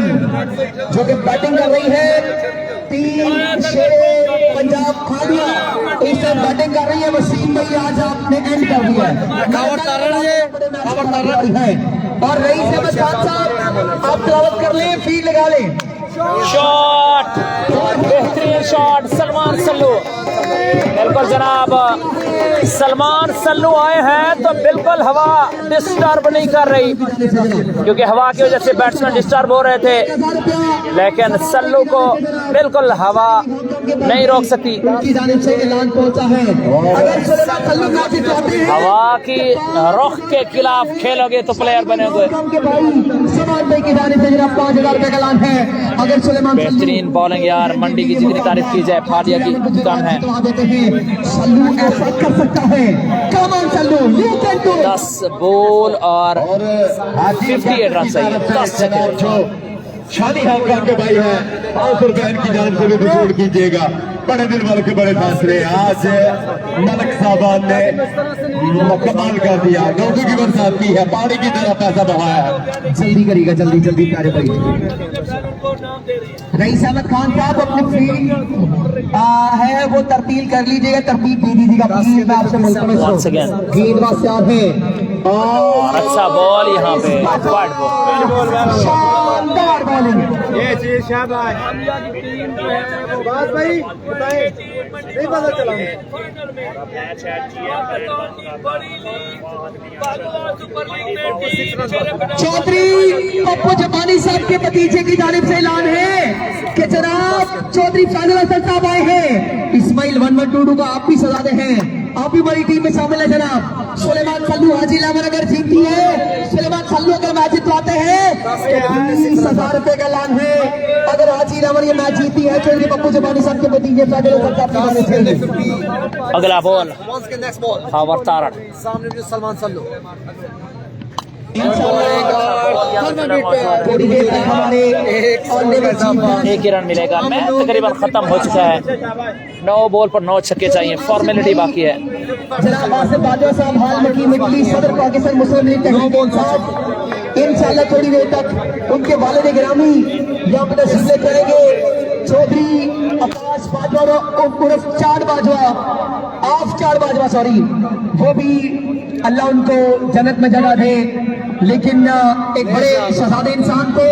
जो कि बैटिंग कर रही है, टीम शेरे पंजाब खालिया इस टाइम बैटिंग कर रही है। वसीम भाई आज आपने एंड कर दिया है, खावर तारण है और रईस अहमद खान साहब आप तलावत कर लें, फील्ड लगा लें। शॉट, बेहतरीन शॉट सलमान सल्लू। बिल्कुल जनाब, सलमान सल्लू आए हैं तो बिल्कुल हवा डिस्टर्ब नहीं कर रही, क्योंकि हवा की वजह से बैट्समैन डिस्टर्ब हो रहे थे, लेकिन सल्लू को बिल्कुल हवा नहीं रोक सकती। ऐलान पहुंचा है, अगर सुलेमान सल्लू मैच जीतते हैं, हवा की रुख के खिलाफ खेलोगे तो प्लेयर बनेगे। के भाई सुलेमान भाई की जानिब से जनाब 5000 रुपए का ऐलान है। अगर सुलेमान बेहतरीन बॉलिंग यार, मंडी की जितनी तारीफ की जाए फादिया की कम है। सल्लू ऐसा कर सकता है, come on Sallu, you can do 10 ball और 58 रन चाहिए, 10 छक्के। शादी हांगकांग के भाई है, 500 रुपए इनकी जान से भी वसूल कीजिएगा। बड़े दिल वालों के बड़े फैसले आज मलक साहबान ने कमाल कर दिया, नौकरी की बरसात की है, पानी की तरह पैसा बहाया है। जल्दी करिएगा, जल्दी जल्दी प्यारे भाई। रईस अहमद खान साहब अपनी फील्ड है वो तरतील कर लीजिएगा, तरतीब दे दीजिएगा प्लीज, मैं आपसे Once again. गेंदबाज से आप है और अच्छा बॉल यहाँ पे, वाइड बॉल, शानदार बॉलिंग। ये चीज शाबाश। बात भाई बताए, नहीं पता चला मैच है चौधरी पप्पू जमानी साहब के भतीजे की जानिब से ऐलान है कि जनाब चौधरी फाइनल हसन साहब आए हैं। इस्माइल 1122 का आप भी सजादे हैं, आप भी हमारी टीम में शामिल है जनाब। सुलेमान सल्लू हाजी 11 अगर जीतती है, सुलेमान सल्लू अगर मैच जितवाते हैं तो 20,000 रुपए का ऐलान है। अगर हाजी 11 ये मैच जीती है, चौधरी पप्पू जमानी साहब के भतीजे फाइनल हसन साहब की जानिब से। अगला बॉल वंस के नेक्स्ट बॉल खावर तारण। सामने जो सलमान सल्लू थोड़ी देर तक हमारे ऑनरेबल चीफ एक ही रन मिलेगा, मैच तकरीबन खत्म हो चुका है। 9 बॉल पर 9 छक्के चाहिए, फॉर्मेलिटी बाकी है। जनाब आसिफ बाजवा साहब हाल में की मिडली सदर पाकिस्तान मुस्लिम लीग तहरीक साहब इंशाल्लाह थोड़ी देर तक उनके वालिद गिरामी यहाँ पे तशरीफ करेंगे। चौधरी आकाश बाजवा उर्फ चार बाजवा, आफ चार बाजवा सॉरी, वो भी अल्लाह उनको जन्नत में जगह दे, लेकिन एक बड़े शहजादे इंसान थे,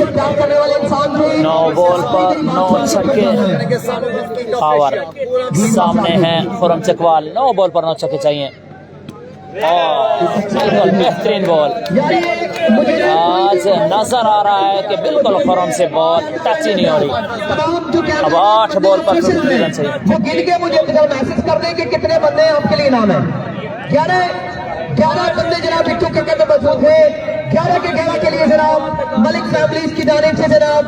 प्यार करने वाले इंसान थे। 9 बॉल पर 9 छक्के, खावर सामने है खुरम चकवाल। 9 बॉल पर 9 छक्के चाहिए। बिल्कुल बेहतरीन बॉल, आज नजर आ रहा है कि बिल्कुल खुरम से बॉल टच ही नहीं हो रही। अब 8 बॉल पर 53 रन चाहिए। वो गिन के मुझे मैसेज कर दें कि कितने बंदे आपके लिए इनाम है। 11 बंदे जनाब बिट्टू कक्कर में मौजूद है। 11 के 11 के लिए जनाब मलिक फैमिलीज की जानिब से जनाब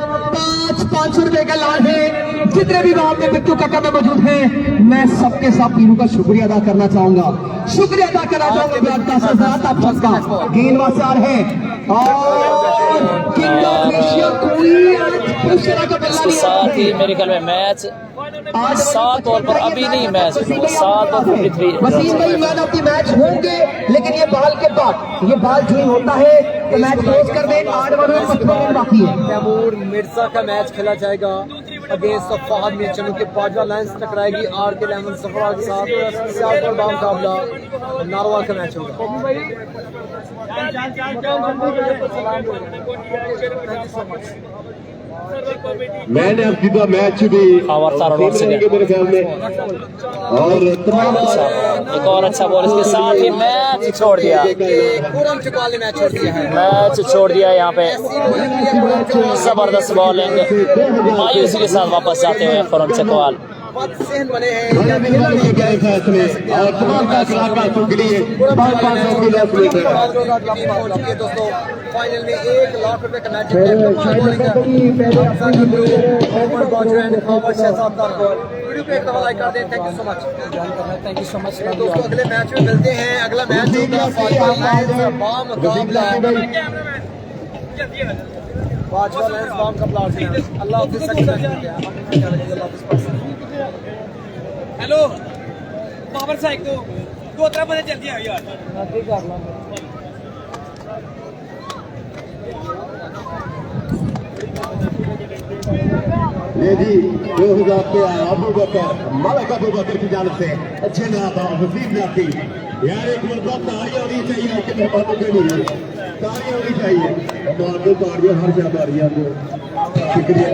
500 रुपए का लाभ है। जितने भी वहां पे बिट्टू कक्कर में मौजूद हैं, मैं सबके सब पीरू का शुक्रिया अदा करना चाहूंगा, शुक्रिया अदा करना चाहूंगा। गेंदबाज चार है और किंग ऑफ एशिया कोई आज उस तरह का बल्ला इसके नहीं साथ ही मेरे ख्याल में मैच 7 बॉल पर अभी नहीं, मैच 7 और 53। वसीम भाई मैन ऑफ द मैच होंगे, लेकिन ये बॉल के बाद ये बॉल जो ही होता है तो मैच क्लोज कर दें। 8 ओवर में 55 रन बाकी है। तैमूर मिर्जा का मैच खेला जाएगा अगेंस्ट फहद मिर्चा के बाजवा लाइन्स टकराएगी आर के लेमन सफरा के साथ। सियालकोट का मुकाबला नारवाल का मैच होगा। मैंने अब जीता मैच भी खावर तारण सेम once रहेंगे again। मेरे ख्याल में, और तमाम एक और अच्छा बॉल, इसके साथ ही मैच छोड़ दिया, पूरम चुकाल ने मैच छोड़ दिया है। मैच छोड़ दिया। यहाँ पे जबरदस्त बॉलिंग, मायूसी के साथ वापस जाते हुए खुरम चकवाल। बदसेहन बने हैं बड़े दिन बाद ये गए फैसले और तमाम फैसला का के लिए 500 की लॉस लेते हैं। दोस्तों फाइनल में 1 लाख रुपए का मैच है। वीडियो पे एक दफा लाइक कर दें। Thank you so much. Thank you so much दोस्तों अगले मैच में मिलते हैं। अगला मैच होगा बामुकाबला बाजवा लायंस बाम का प्लाट है। अल्लाह हाफिज़। हेलो पावर साइक दो तरह बंदे जल्दी आओ यार। ये जी 2000 पे आया अबू बकर मलिक अबू बकर की जानिब से अच्छे नाता वसीम जाती यार एक मरतबा तालियां होनी चाहिए कि मेहमानों के लिए तालियां होनी चाहिए। मार तालियां हर जगह तालियां दो। शुक्रिया।